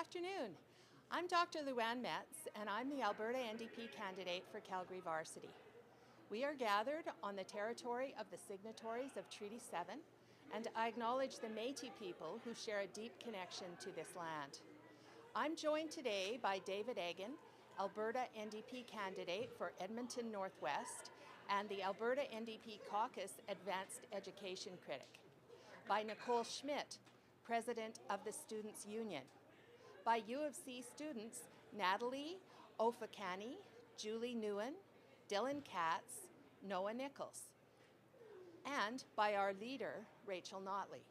afternoon. I'm Dr. Luanne Metz, and I'm the Alberta NDP candidate for Calgary-Varsity. We are gathered on the territory of the signatories of Treaty 7, and I acknowledge the Métis people who share a deep connection to this land. I'm joined today by David Eggen, Alberta NDP candidate for Edmonton-North West, and the Alberta NDP Caucus Advanced Education Critic, by Nicole Schmidt, President of the Students' Union, by U of C students Natalie Ofakani, Julie Nguyen, Dylan Katz, Noah Nichols, and by our leader, Rachel Notley.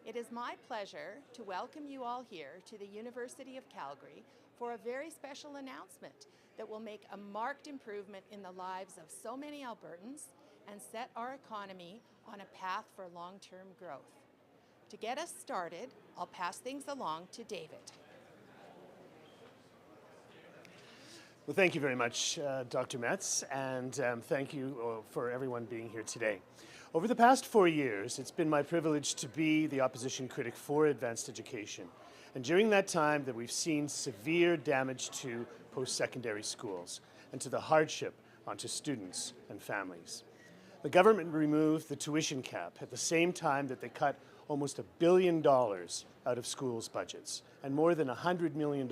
It is my pleasure to welcome you all here to the University of Calgary for a very special announcement that will make a marked improvement in the lives of so many Albertans and set our economy on a path for long-term growth. To get us started, I'll pass things along to David. Well, thank you very much, Dr. Metz, and thank you for everyone being here today. Over the past 4 years, it's been my privilege to be the opposition critic for advanced education. And during that time that we've seen severe damage to post-secondary schools and to the hardship onto students and families. The government removed the tuition cap at the same time that they cut almost $1 billion out of schools' budgets and more than $100 million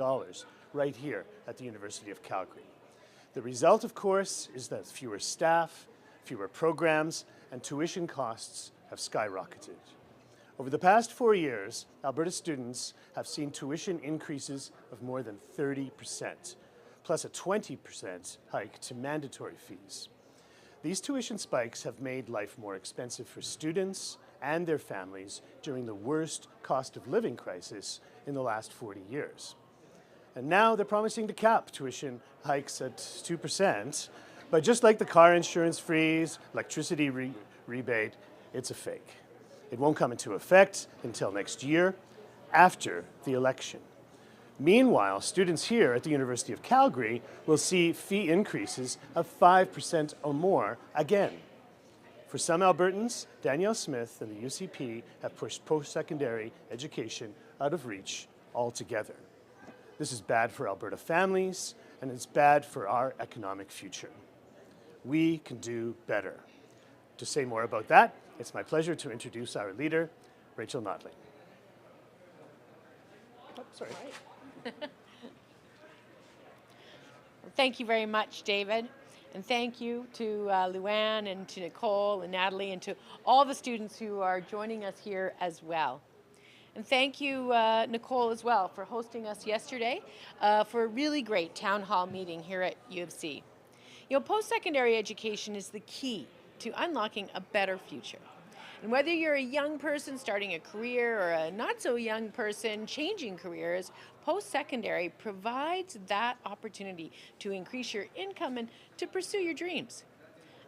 right here at the University of Calgary. The result, of course, is that fewer staff, fewer programs, and tuition costs have skyrocketed. Over the past 4 years, Alberta students have seen tuition increases of more than 30%, plus a 20% hike to mandatory fees. These tuition spikes have made life more expensive for students and their families during the worst cost of living crisis in the last 40 years. And now they're promising to cap tuition hikes at 2%, but just like the car insurance freeze, electricity rebate, it's a fake. It won't come into effect until next year, after the election. Meanwhile, students here at the University of Calgary will see fee increases of 5% or more again. For some Albertans, Danielle Smith and the UCP have pushed post-secondary education out of reach altogether. This is bad for Alberta families, and it's bad for our economic future. We can do better. To say more about that, it's my pleasure to introduce our leader, Rachel Notley. Oh, sorry. Thank you very much, David. And thank you to Luanne and to Nicole and Natalie and to all the students who are joining us here as well. And thank you, Nicole, as well, for hosting us yesterday for a really great town hall meeting here at U of C. You know, post-secondary education is the key to unlocking a better future. And whether you're a young person starting a career or a not-so-young person changing careers, post-secondary provides that opportunity to increase your income and to pursue your dreams.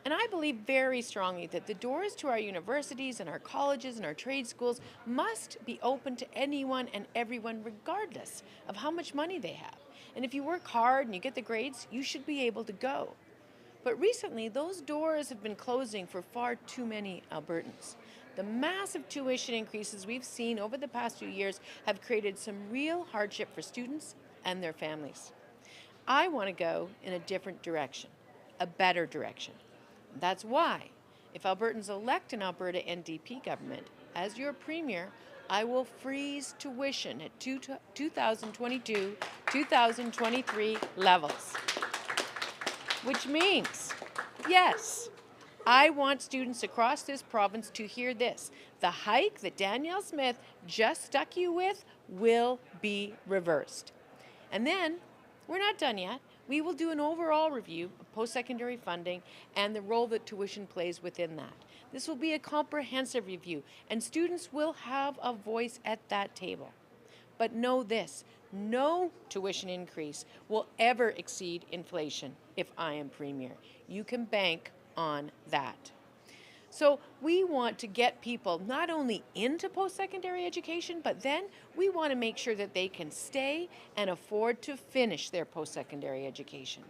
And I believe very strongly that the doors to our universities and our colleges and our trade schools must be open to anyone and everyone regardless of how much money they have. And if you work hard and you get the grades, you should be able to go. But recently, those doors have been closing for far too many Albertans. The massive tuition increases we've seen over the past few years have created some real hardship for students and their families. I want to go in a different direction, a better direction. That's why, if Albertans elect an Alberta NDP government, as your premier, I will freeze tuition at 2022-2023 levels. Which means, yes, I want students across this province to hear this. The hike that Danielle Smith just stuck you with will be reversed. And then, we're not done yet. We will do an overall review of post-secondary funding and the role that tuition plays within that. This will be a comprehensive review, and students will have a voice at that table. But know this, no tuition increase will ever exceed inflation if I am premier. You can bank on that. So we want to get people not only into post-secondary education, but then we want to make sure that they can stay and afford to finish their post-secondary education.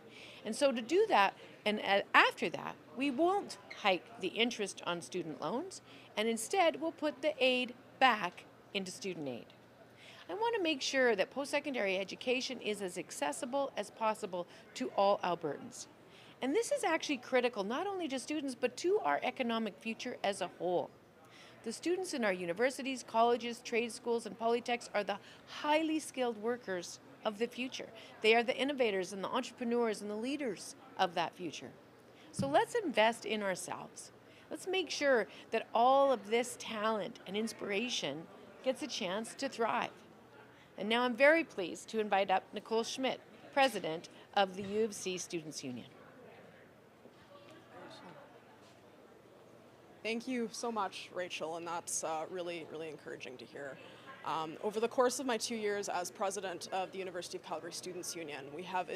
And so to do that, and after that, we won't hike the interest on student loans, and instead we'll put the aid back into student aid. I want to make sure that post-secondary education is as accessible as possible to all Albertans. And this is actually critical not only to students, but to our economic future as a whole. The students in our universities, colleges, trade schools, and polytechs are the highly skilled workers of the future. They are the innovators and the entrepreneurs and the leaders of that future. So let's invest in ourselves. Let's make sure that all of this talent and inspiration gets a chance to thrive. And now I'm very pleased to invite up Nicole Schmidt, President of the U of C Students' Union. Thank you so much, Rachel, and that's really encouraging to hear. Over the course of my 2 years as president of the University of Calgary Students' Union, we have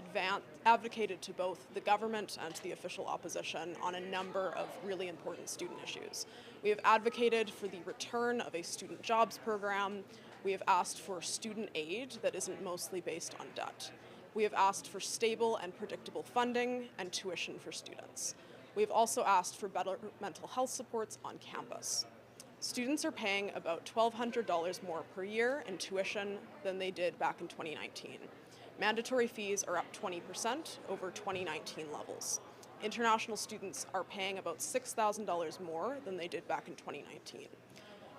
advocated to both the government and to the official opposition on a number of really important student issues. We have advocated for the return of a student jobs program. We have asked for student aid that isn't mostly based on debt. We have asked for stable and predictable funding and tuition for students. We've also asked for better mental health supports on campus. Students are paying about $1,200 more per year in tuition than they did back in 2019. Mandatory fees are up 20% over 2019 levels. International students are paying about $6,000 more than they did back in 2019.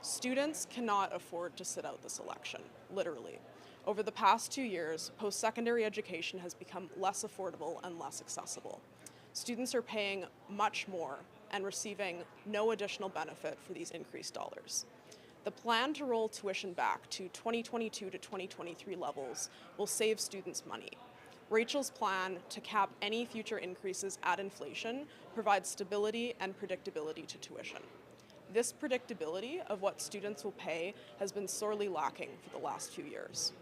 Students cannot afford to sit out this election, literally. Over the past 2 years, post-secondary education has become less affordable and less accessible. Students are paying much more and receiving no additional benefit for these increased dollars. The plan to roll tuition back to 2022 to 2023 levels will save students money. Rachel's plan to cap any future increases at inflation provides stability and predictability to tuition. This predictability of what students will pay has been sorely lacking for the last few years.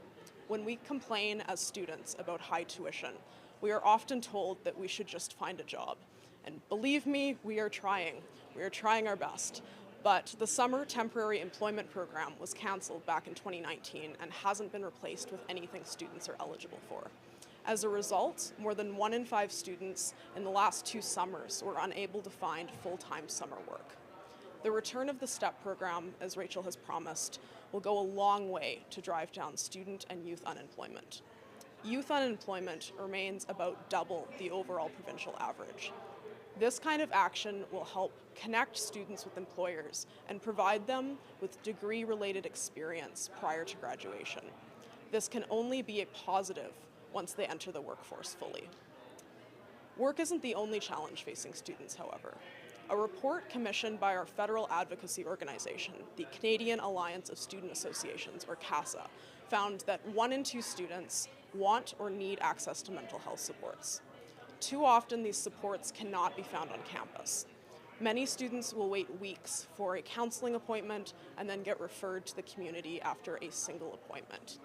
When we complain as students about high tuition, we are often told that we should just find a job. And believe me, we are trying. We are trying our best. But the summer temporary employment program was canceled back in 2019 and hasn't been replaced with anything students are eligible for. As a result, more than 1 in 5 students in the last 2 summers were unable to find full-time summer work. The return of the STEP program, as Rachel has promised, will go a long way to drive down student and youth unemployment. Youth unemployment remains about double the overall provincial average. This kind of action will help connect students with employers and provide them with degree-related experience prior to graduation. This can only be a positive once they enter the workforce fully. Work isn't the only challenge facing students, however. A report commissioned by our federal advocacy organization, the Canadian Alliance of Student Associations, or CASA, found that 1 in 2 students want or need access to mental health supports. Too often, these supports cannot be found on campus. Many students will wait weeks for a counseling appointment and then get referred to the community after a single appointment.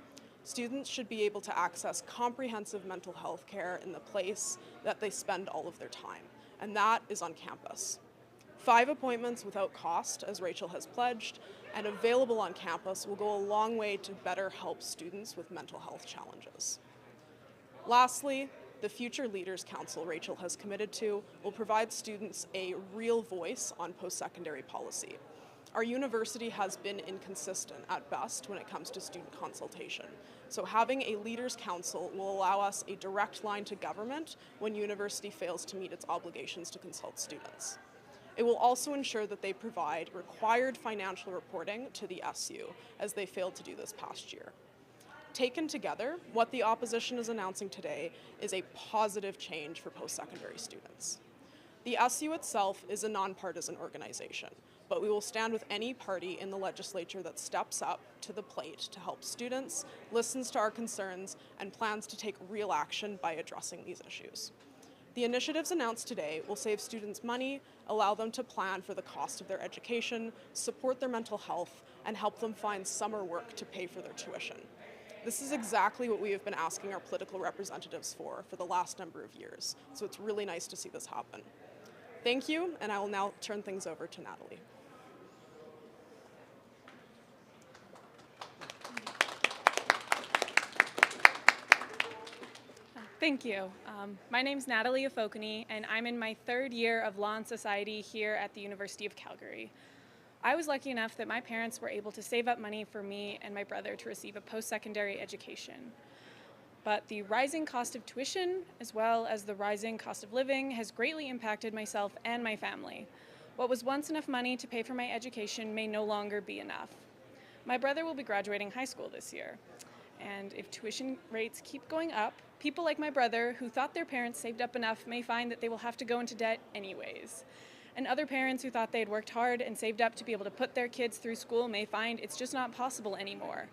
Students should be able to access comprehensive mental health care in the place that they spend all of their time, and that is on campus. 5 appointments without cost, as Rachel has pledged, and available on campus will go a long way to better help students with mental health challenges. Lastly, the Future Leaders Council Rachel has committed to will provide students a real voice on post-secondary policy. Our university has been inconsistent at best when it comes to student consultation, so having a Leaders Council will allow us a direct line to government when university fails to meet its obligations to consult students. It will also ensure that they provide required financial reporting to the SU, as they failed to do this past year. Taken together, what the opposition is announcing today is a positive change for post-secondary students. The SU itself is a nonpartisan organization, but we will stand with any party in the legislature that steps up to the plate to help students, listens to our concerns, and plans to take real action by addressing these issues. The initiatives announced today will save students money, allow them to plan for the cost of their education, support their mental health, and help them find summer work to pay for their tuition. This is exactly what we have been asking our political representatives for the last number of years, so it's really nice to see this happen. Thank you, and I will now turn things over to Natalie. Thank you. My name's Natalie Afokany, and I'm in my 3rd year of Law and Society here at the University of Calgary. I was lucky enough that my parents were able to save up money for me and my brother to receive a post-secondary education. But the rising cost of tuition, as well as the rising cost of living, has greatly impacted myself and my family. What was once enough money to pay for my education may no longer be enough. My brother will be graduating high school this year, and if tuition rates keep going up, people like my brother who thought their parents saved up enough may find that they will have to go into debt anyways. And other parents who thought they had worked hard and saved up to be able to put their kids through school may find it's just not possible anymore.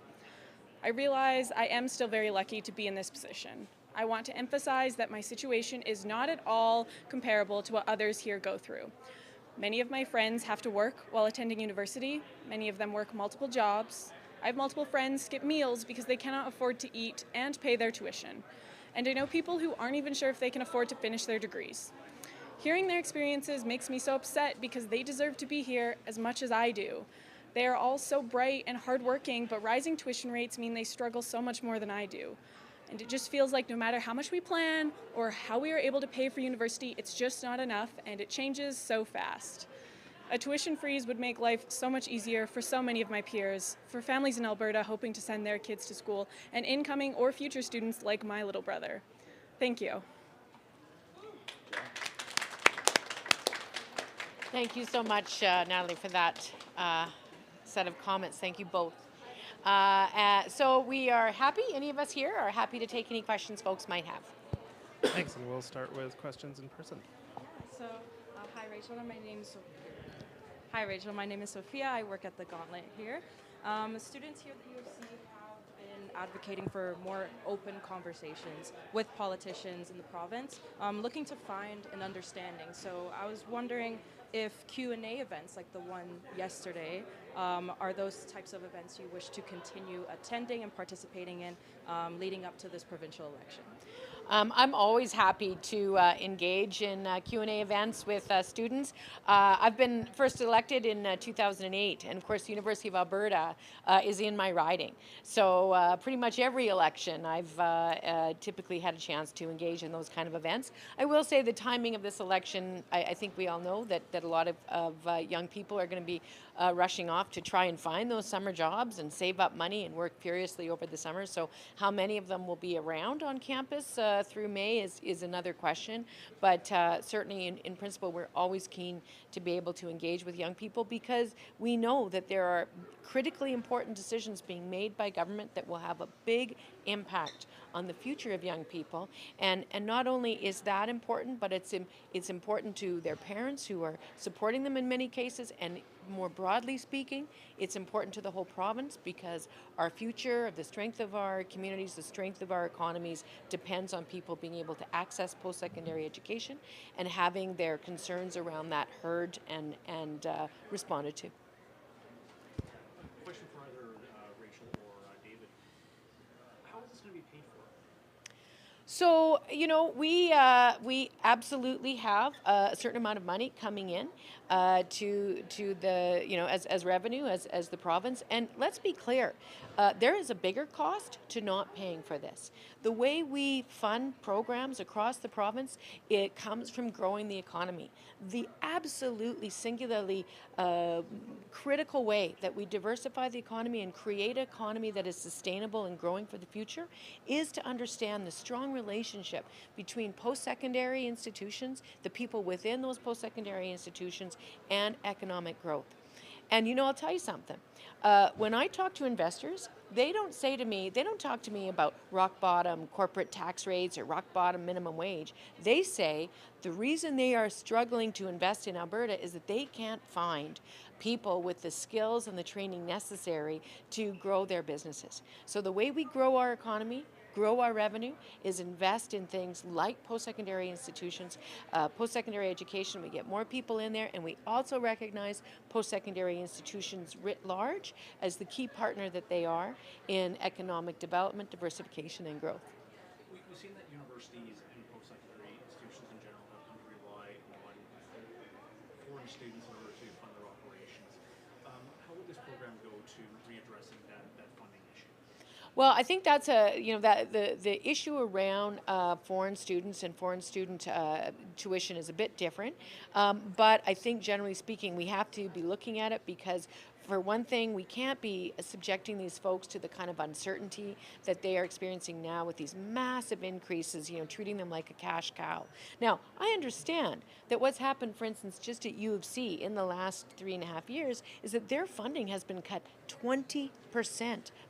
I realize I am still very lucky to be in this position. I want to emphasize that my situation is not at all comparable to what others here go through. Many of my friends have to work while attending university. Many of them work multiple jobs. I have multiple friends skip meals because they cannot afford to eat and pay their tuition. And I know people who aren't even sure if they can afford to finish their degrees. Hearing their experiences makes me so upset because they deserve to be here as much as I do. They are all so bright and hardworking, but rising tuition rates mean they struggle so much more than I do. And it just feels like no matter how much we plan or how we are able to pay for university, it's just not enough, and it changes so fast. A tuition freeze would make life so much easier for so many of my peers, for families in Alberta hoping to send their kids to school, and incoming or future students like my little brother. Thank you. Thank you so much, Natalie, for that set of comments. Thank you both. So we are happy, any of us here are happy to take any questions folks might have. Thanks, and we'll start with questions in person. So, hi Rachel, my name is Sophia. I work at the Gauntlet here. Students here at the U of C have been advocating for more open conversations with politicians in the province, looking to find an understanding. So I was wondering if Q&A events like the one yesterday are those types of events you wish to continue attending and participating in leading up to this provincial election. I'm always happy to engage in Q&A events with students. I've been first elected in 2008, and of course the University of Alberta is in my riding. So pretty much every election I've typically had a chance to engage in those kind of events. I will say the timing of this election, I think we all know that a lot of young people are going to be rushing off to try and find those summer jobs and save up money and work furiously over the summer. So how many of them will be around on campus through May is another question, but certainly in principle we're always keen to be able to engage with young people because we know that there are critically important decisions being made by government that will have a big impact on the future of young people, and not only is that important, but it's important to their parents who are supporting them in many cases, and more broadly speaking, it's important to the whole province because our future, the strength of our communities, the strength of our economies depends on people being able to access post-secondary education and having their concerns around that heard and responded to. Question for either Rachel or David. How is this going to be paid for? So, you know, we absolutely have a certain amount of money coming in to the, you know, as revenue, as the province. And let's be clear, there is a bigger cost to not paying for this. The way we fund programs across the province, it comes from growing the economy. The absolutely singularly critical way that we diversify the economy and create an economy that is sustainable and growing for the future is to understand the strong relationship between post-secondary institutions, the people within those post-secondary institutions, and economic growth. And you know, I'll tell you something. When I talk to investors, they don't talk to me about rock bottom corporate tax rates or rock bottom minimum wage. They say the reason they are struggling to invest in Alberta is that they can't find people with the skills and the training necessary to grow their businesses. So the way we grow our economy, grow our revenue, is invest in things like post-secondary institutions, post-secondary education. We get more people in there, and we also recognize post-secondary institutions writ large as the key partner that they are in economic development, diversification, and growth. We've seen that universities and post-secondary institutions in general have come to rely on foreign students in order to fund their operations. How would this program go to readdressing that funding issue? Well, I think that's that the issue around foreign students and foreign student tuition is a bit different. But I think generally speaking, we have to be looking at it because, for one thing, we can't be subjecting these folks to the kind of uncertainty that they are experiencing now with these massive increases, treating them like a cash cow. Now, I understand that what's happened, for instance, just at U of C in the last 3.5 years is that their funding has been cut 20%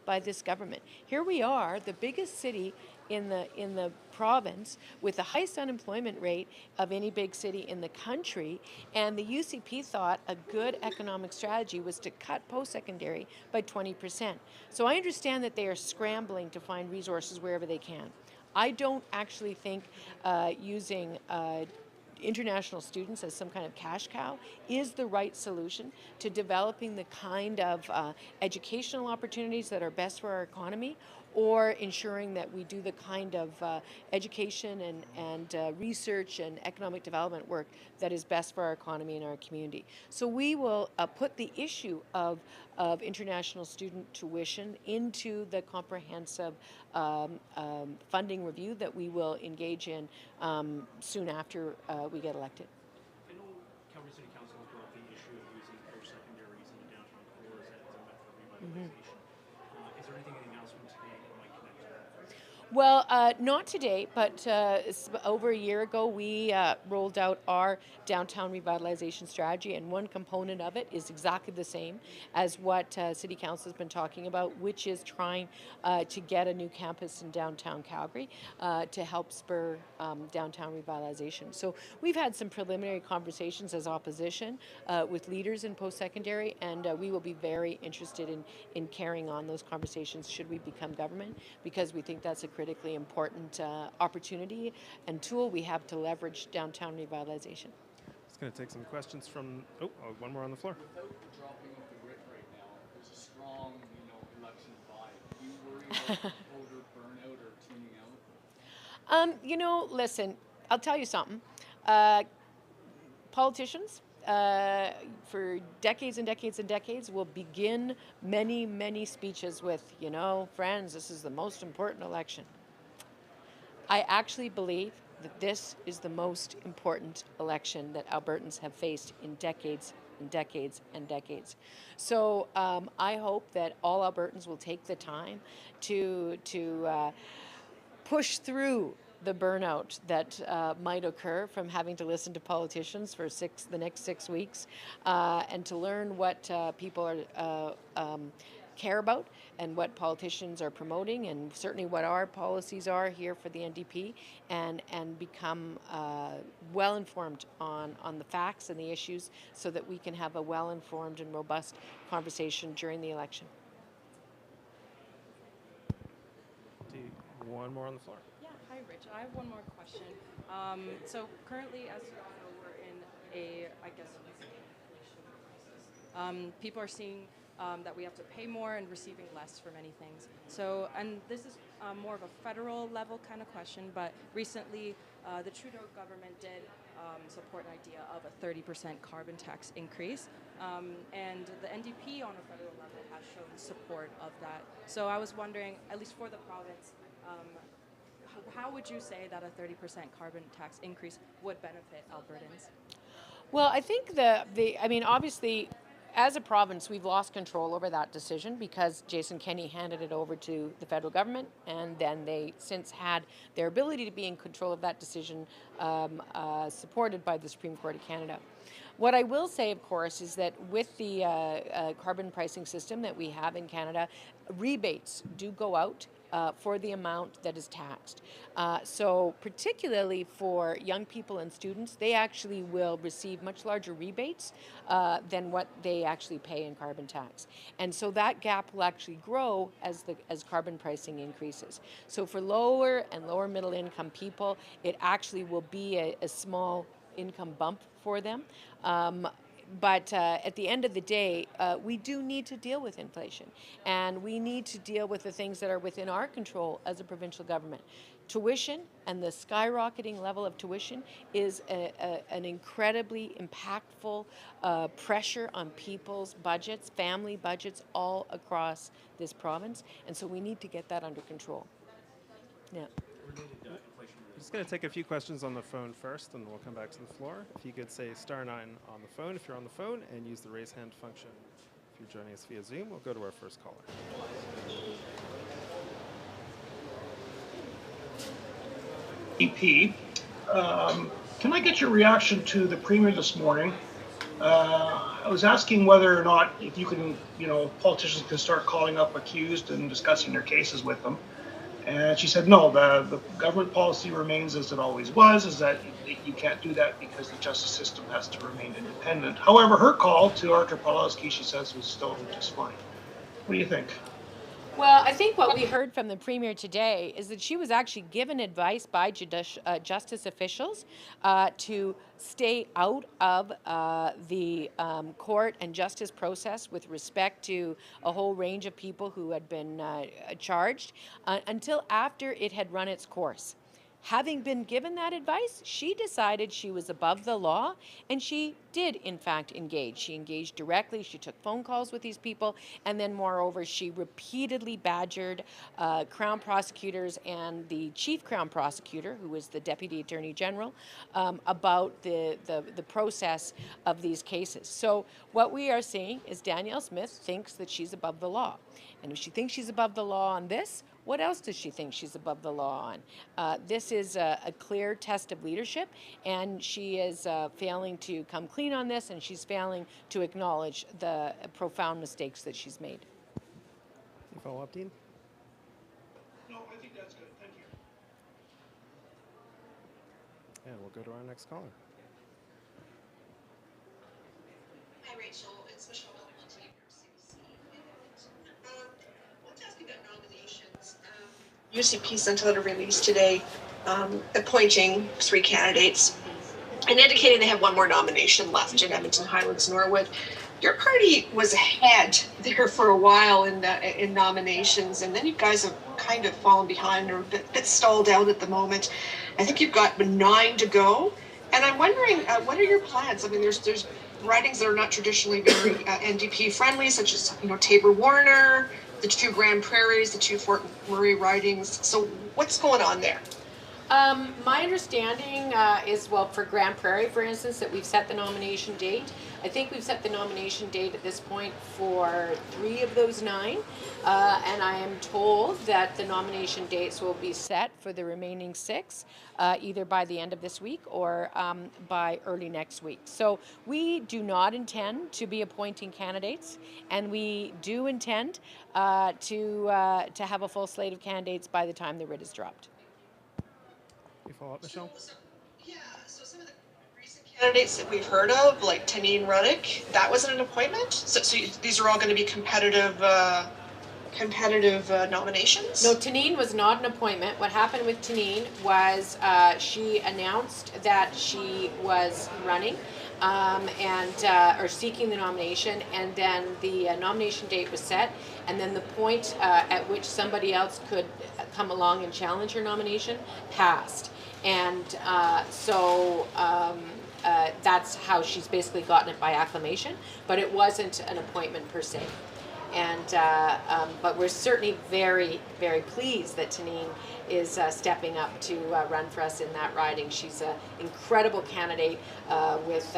by this government. Here we are, the biggest city in the province with the highest unemployment rate of any big city in the country, and the UCP thought a good economic strategy was to cut post-secondary by 20%. So I understand that they are scrambling to find resources wherever they can. I don't actually think using international students as some kind of cash cow is the right solution to developing the kind of educational opportunities that are best for our economy, or ensuring that we do the kind of education and research and economic development work that is best for our economy and our community. So we will put the issue of international student tuition into the comprehensive funding review that we will engage in soon after we get elected. I know Calgary City Council has brought up the issue of using post-secondaries in the downtown core as a method of revitalization. Is there anything else from today that might connect to that? Well, not today, but over a year ago, we rolled out our downtown revitalization strategy, and one component of it is exactly the same as what City Council has been talking about, which is trying to get a new campus in downtown Calgary to help spur downtown revitalization. So we've had some preliminary conversations as opposition with leaders in post-secondary, and we will be very interested in carrying on those conversations should we become government, because we think that's a critically important opportunity and tool we have to leverage downtown revitalization. Just going to take some questions from, one more on the floor. Without dropping off the grid right now, there's a strong, election vibe. Do you worry about voter burnout or tuning out? Listen, I'll tell you something. Politicians, for decades and decades and decades, will begin many, many speeches with, friends, this is the most important election. I actually believe that this is the most important election that Albertans have faced in decades and decades and decades. So I hope that all Albertans will take the time to push through the burnout that might occur from having to listen to politicians for the next 6 weeks, and to learn what people care about and what politicians are promoting, and certainly what our policies are here for the NDP, and become well-informed on the facts and the issues so that we can have a well-informed and robust conversation during the election. One more on the floor. Yeah, hi Rich. I have one more question. So currently, as you all know, we're in a, inflation crisis. People are seeing that we have to pay more and receiving less for many things. So, and this is more of a federal level kind of question, but recently the Trudeau government did support an idea of a 30% carbon tax increase. And the NDP on a federal level has shown support of that. So I was wondering, at least for the province, how would you say that a 30% carbon tax increase would benefit Albertans? Well, I think obviously, as a province, we've lost control over that decision because Jason Kenney handed it over to the federal government, and then they since had their ability to be in control of that decision supported by the Supreme Court of Canada. What I will say, of course, is that with the carbon pricing system that we have in Canada, rebates do go out for the amount that is taxed. So particularly for young people and students, they actually will receive much larger rebates than what they actually pay in carbon tax. And so that gap will actually grow as carbon pricing increases. So for lower and lower middle income people, it actually will be a small income bump for them. But at the end of the day, we do need to deal with inflation, and we need to deal with the things that are within our control as a provincial government. tuition and the skyrocketing level of tuition is an incredibly impactful pressure on people's budgets, family budgets all across this province. And so we need to get that under control. Yeah. I'm just going to take a few questions on the phone first, and we'll come back to the floor. If you could say *9 on the phone if you're on the phone, and use the raise hand function if you're joining us via Zoom. We'll go to our first caller. EP. Can I get your reaction to the Premier this morning? I was asking whether or not if you can, politicians can start calling up accused and discussing their cases with them. And she said, no, the government policy remains as it always was, is that you can't do that because the justice system has to remain independent. However, her call to Arthur Pawlowski, she says, was still just fine. What do you think? Well, I think what we heard from the Premier today is that she was actually given advice by justice officials to stay out of the court and justice process with respect to a whole range of people who had been charged until after it had run its course. Having been given that advice, she decided she was above the law, and she did, in fact, engage. She engaged directly. She took phone calls with these people, and then, moreover, she repeatedly badgered Crown prosecutors and the chief Crown prosecutor, who was the Deputy Attorney General, about the process of these cases. So what we are seeing is Danielle Smith thinks that she's above the law. And if she thinks she's above the law on this, what else does she think she's above the law on? This is a clear test of leadership, and she is failing to come clean on this, and she's failing to acknowledge the profound mistakes that she's made. You follow up, Dean? No, I think that's good. Thank you. And we'll go to our next caller. Hi, Rachel. It's Michelle. UCP sent out a release today appointing 3 candidates and indicating they have one more nomination left in Edmonton, Highlands, Norwood. Your party was ahead there for a while in nominations, and then you guys have kind of fallen behind or a bit stalled out at the moment. I think you've got 9 to go, and I'm wondering what are your plans? I mean, there's ridings that are not traditionally very NDP friendly, such as Tabor Warner, the 2 Grand Prairies, the 2 Fort Murray ridings. So what's going on there? My understanding is, well, for Grand Prairie, for instance, that we've set the nomination date. I think we've set the nomination date at this point for 3 of those 9. And I am told that the nomination dates will be set for the remaining 6, either by the end of this week or by early next week. So we do not intend to be appointing candidates, and we do intend to have a full slate of candidates by the time the writ is dropped. You follow up, Michelle? So some of the recent candidates that we've heard of, like Tanine Ruddick, that wasn't an appointment? So these are all going to be competitive nominations? No, Tanine was not an appointment. What happened with Tanine was she announced that she was running or seeking the nomination, and then the nomination date was set, and then the point at which somebody else could come along and challenge her nomination passed. And so that's how she's basically gotten it by acclamation, but it wasn't an appointment per se. And but we're certainly very, very pleased that Tanine is stepping up to run for us in that riding. She's an incredible candidate with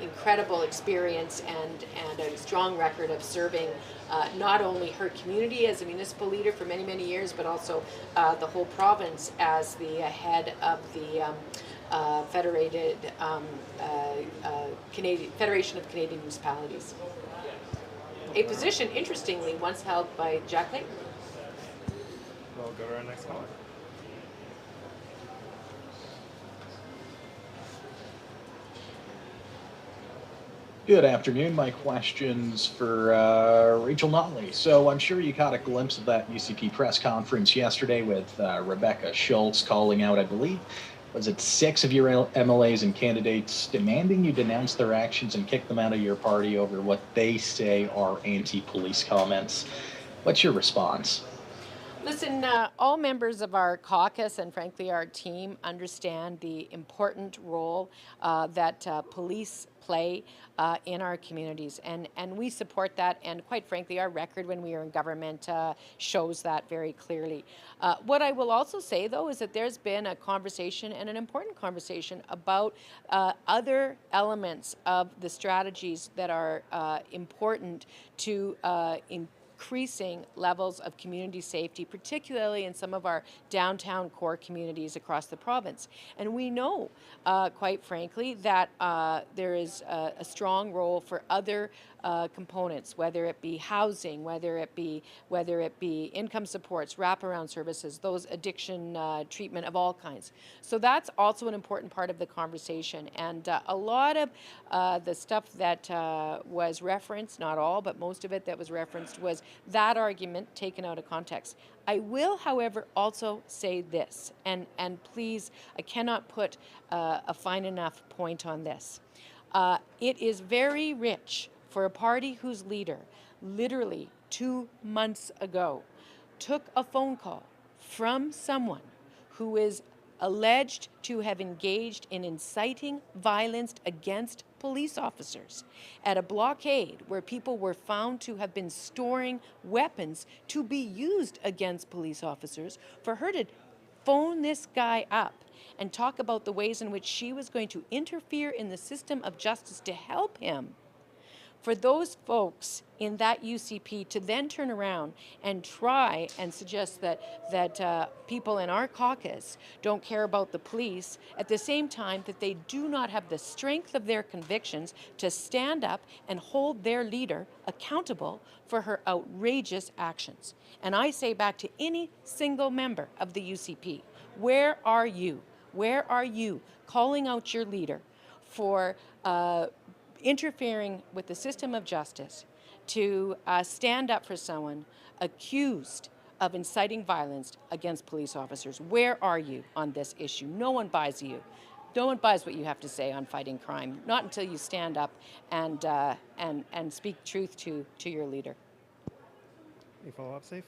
incredible experience and a strong record of serving not only her community as a municipal leader for many, many years, but also the whole province as the head of the Federation of Canadian Municipalities. A position, interestingly, once held by Jack Layton. We'll go to our next caller. Good afternoon. My question's for Rachel Notley. So I'm sure you caught a glimpse of that UCP press conference yesterday with Rebecca Schultz calling out, I believe, was it 6 of your MLAs and candidates demanding you denounce their actions and kick them out of your party over what they say are anti-police comments. What's your response? Listen, all members of our caucus and frankly our team understand the important role that police play in our communities, and we support that, and quite frankly our record when we are in government shows that very clearly. What I will also say though is that there's been a conversation, and an important conversation, about other elements of the strategies that are important to increasing levels of community safety, particularly in some of our downtown core communities across the province. And we know, quite frankly, that there is a strong role for other components, whether it be housing, whether it be income supports, wraparound services, those addiction treatment of all kinds. So that's also an important part of the conversation. And a lot of the stuff that was referenced, not all, but most of it that was referenced, was that argument taken out of context. I will, however, also say this, and please, I cannot put a fine enough point on this. It is very rich for a party whose leader, literally 2 months ago, took a phone call from someone who is alleged to have engaged in inciting violence against police officers at a blockade where people were found to have been storing weapons to be used against police officers, for her to phone this guy up and talk about the ways in which she was going to interfere in the system of justice to help him. For those folks in that UCP to then turn around and try and suggest that people in our caucus don't care about the police, at the same time that they do not have the strength of their convictions to stand up and hold their leader accountable for her outrageous actions. And I say back to any single member of the UCP, where are you? Where are you calling out your leader for interfering with the system of justice to stand up for someone accused of inciting violence against police officers? Where are you on this issue? No one buys you. No one buys what you have to say on fighting crime, not until you stand up and speak truth to your leader. Any follow-up, Safe?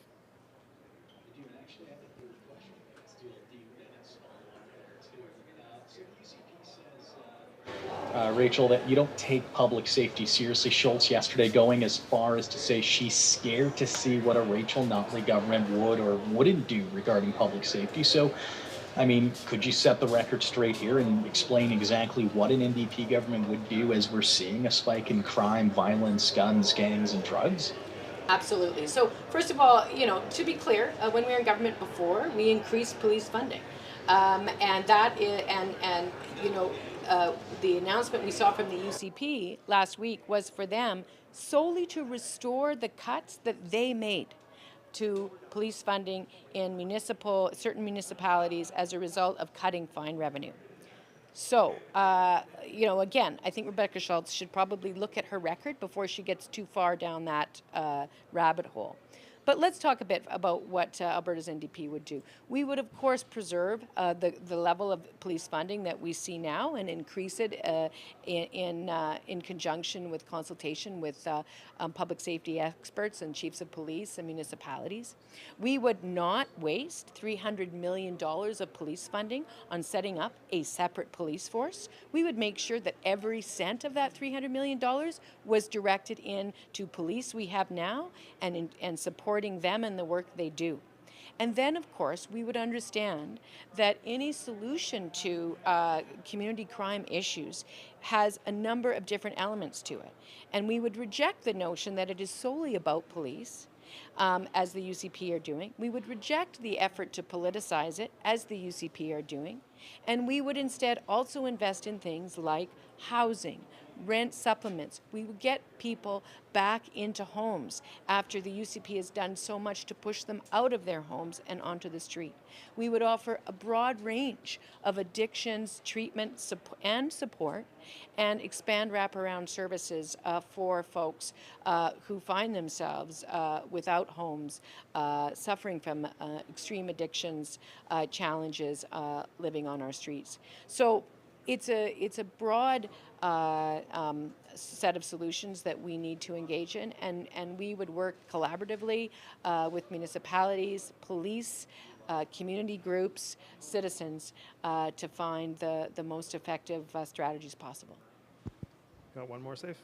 Rachel, that you don't take public safety seriously. Schultz yesterday going as far as to say she's scared to see what a Rachel Notley government would or wouldn't do regarding public safety. So, I mean, could you set the record straight here and explain exactly what an NDP government would do as we're seeing a spike in crime, violence, guns, gangs, and drugs? Absolutely. So, first of all, you know, to be clear, when we were in government before, we increased police funding. And that is, and you know, the announcement we saw from the UCP last week was for them solely to restore the cuts that they made to police funding in certain municipalities as a result of cutting fine revenue. So, you know, again, I think Rebecca Schultz should probably look at her record before she gets too far down that rabbit hole. But let's talk a bit about what Alberta's NDP would do. We would, of course, preserve the level of police funding that we see now and increase it in conjunction with consultation with public safety experts and chiefs of police and municipalities. We would not waste $300 million of police funding on setting up a separate police force. We would make sure that every cent of that $300 million was directed into police we have now and supporting them and the work they do. And then, of course, we would understand that any solution to community crime issues has a number of different elements to it. And we would reject the notion that it is solely about police, as the UCP are doing. We would reject the effort to politicize it, as the UCP are doing. And we would instead also invest in things like housing, rent supplements. We would get people back into homes after the UCP has done so much to push them out of their homes and onto the street. We would offer a broad range of addictions, treatment, and support, and expand wraparound services for folks who find themselves without homes, suffering from extreme addictions, challenges, living on our streets. So it's a broad set of solutions that we need to engage in, and we would work collaboratively with municipalities, police, community groups, citizens to find the most effective strategies possible. Got one more safe?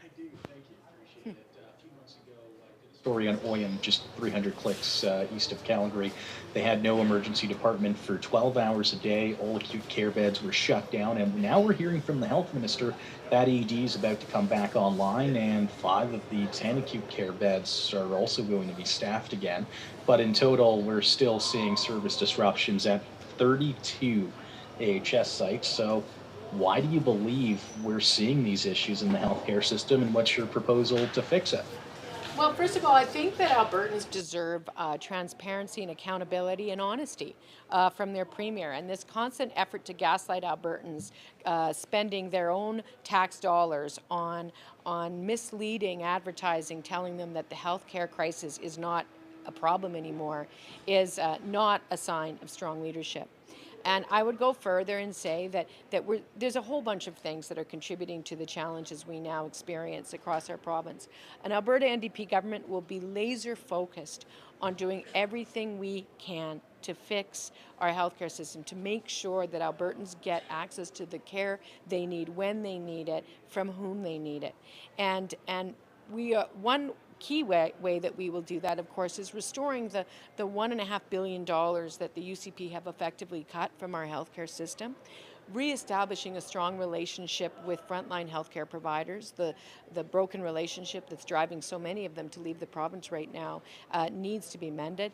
I do, thank you, appreciate it. A few months ago, I did a story on Oyam, just 300 clicks east of Calgary. They had no emergency department for 12 hours a day. All acute care beds were shut down, and now we're hearing from the health minister that ED is about to come back online, and 5 of the 10 acute care beds are also going to be staffed again. But in total, we're still seeing service disruptions at 32 AHS sites. So why do you believe we're seeing these issues in the healthcare system, and what's your proposal to fix it? Well, first of all, I think that Albertans deserve transparency and accountability and honesty from their premier. And this constant effort to gaslight Albertans, spending their own tax dollars on misleading advertising, telling them that the healthcare crisis is not a problem anymore, is not a sign of strong leadership. And I would go further and say that there's a whole bunch of things that are contributing to the challenges we now experience across our province. An Alberta NDP government will be laser focused on doing everything we can to fix our healthcare system, to make sure that Albertans get access to the care they need when they need it, from whom they need it. And we one key way that we will do that, of course, is restoring the $1.5 billion that the UCP have effectively cut from our healthcare system, reestablishing a strong relationship with frontline healthcare providers. The broken relationship that's driving so many of them to leave the province right now needs to be mended.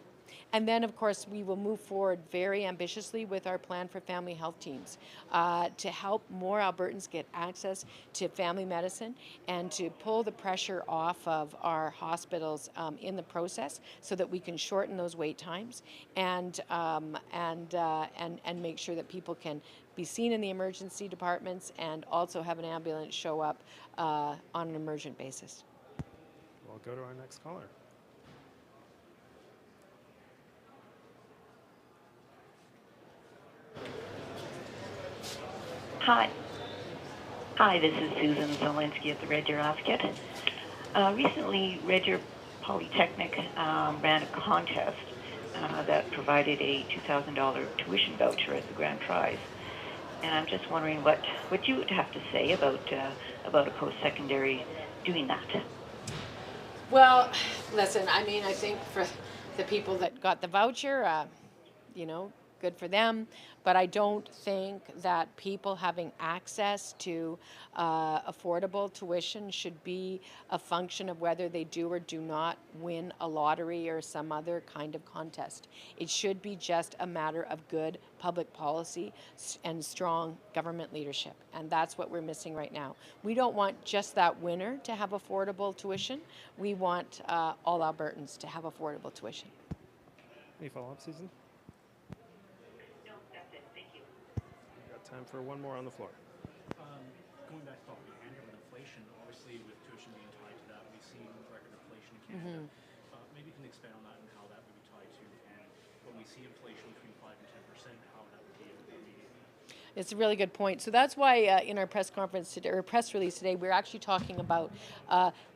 And then, of course, we will move forward very ambitiously with our plan for family health teams to help more Albertans get access to family medicine and to pull the pressure off of our hospitals in the process, so that we can shorten those wait times and make sure that people can be seen in the emergency departments and also have an ambulance show up on an emergent basis. We'll go to our next caller. Hi, this is Susan Zielinski at the Red Deer Asket. Recently, Red Deer Polytechnic ran a contest that provided a $2,000 tuition voucher as the grand prize. And I'm just wondering what you would have to say about a post-secondary doing that. Well, listen, I mean, I think for the people that got the voucher, good for them. But I don't think that people having access to affordable tuition should be a function of whether they do or do not win a lottery or some other kind of contest. It should be just a matter of good public policy and strong government leadership. And that's what we're missing right now. We don't want just that winner to have affordable tuition. We want all Albertans to have affordable tuition. Any follow-up, Susan? Time for one more on the floor. Going back to topic at hand with inflation, obviously with tuition being tied to that, we've seen record inflation in Canada. Maybe you can expand on that and how that would be tied to, and when we see inflation between 5 and 10%, how that would be immediately. It's a really good point. So that's why in our press conference today, or press release today, we're actually talking about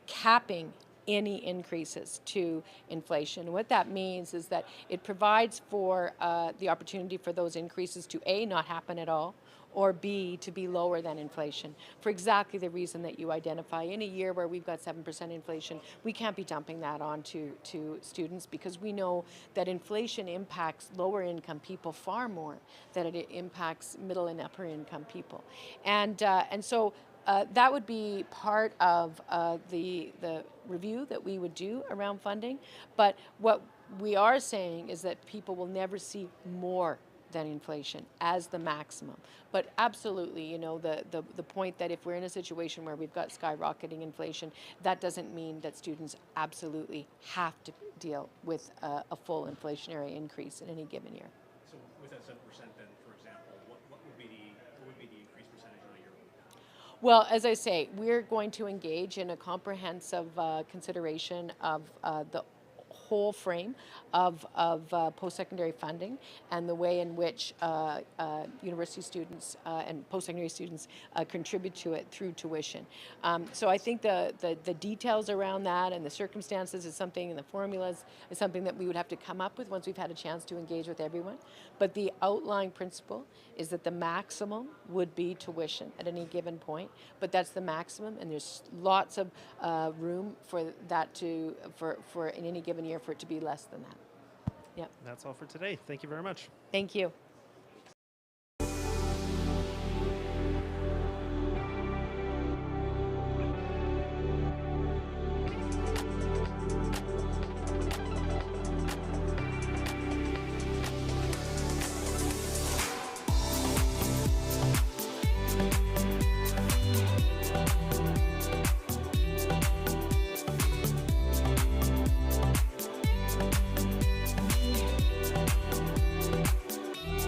capping any increases to inflation. What that means is that it provides for the opportunity for those increases to A, not happen at all, or B, to be lower than inflation, for exactly the reason that you identify. In a year where we've got 7% inflation, we can't be dumping that on to students, because we know that inflation impacts lower income people far more than it impacts middle and upper income people. And so that would be part of the review that we would do around funding. But what we are saying is that people will never see more than inflation as the maximum. But absolutely, the point that if we're in a situation where we've got skyrocketing inflation, that doesn't mean that students absolutely have to deal with a full inflationary increase in any given year. So with that 7% then, for example, what would be the increased percentage on a year? Well, as I say, we're going to engage in a comprehensive consideration of the whole frame of post-secondary funding and the way in which university students and post-secondary students contribute to it through tuition. So I think the details around that and the circumstances is something, and the formulas is something that we would have to come up with once we've had a chance to engage with everyone. But the outlying principle is that the maximum would be tuition at any given point, but that's the maximum, and there's lots of room for that for in any given year for it to be less than that. Yeah. That's all for today. Thank you very much. Thank you.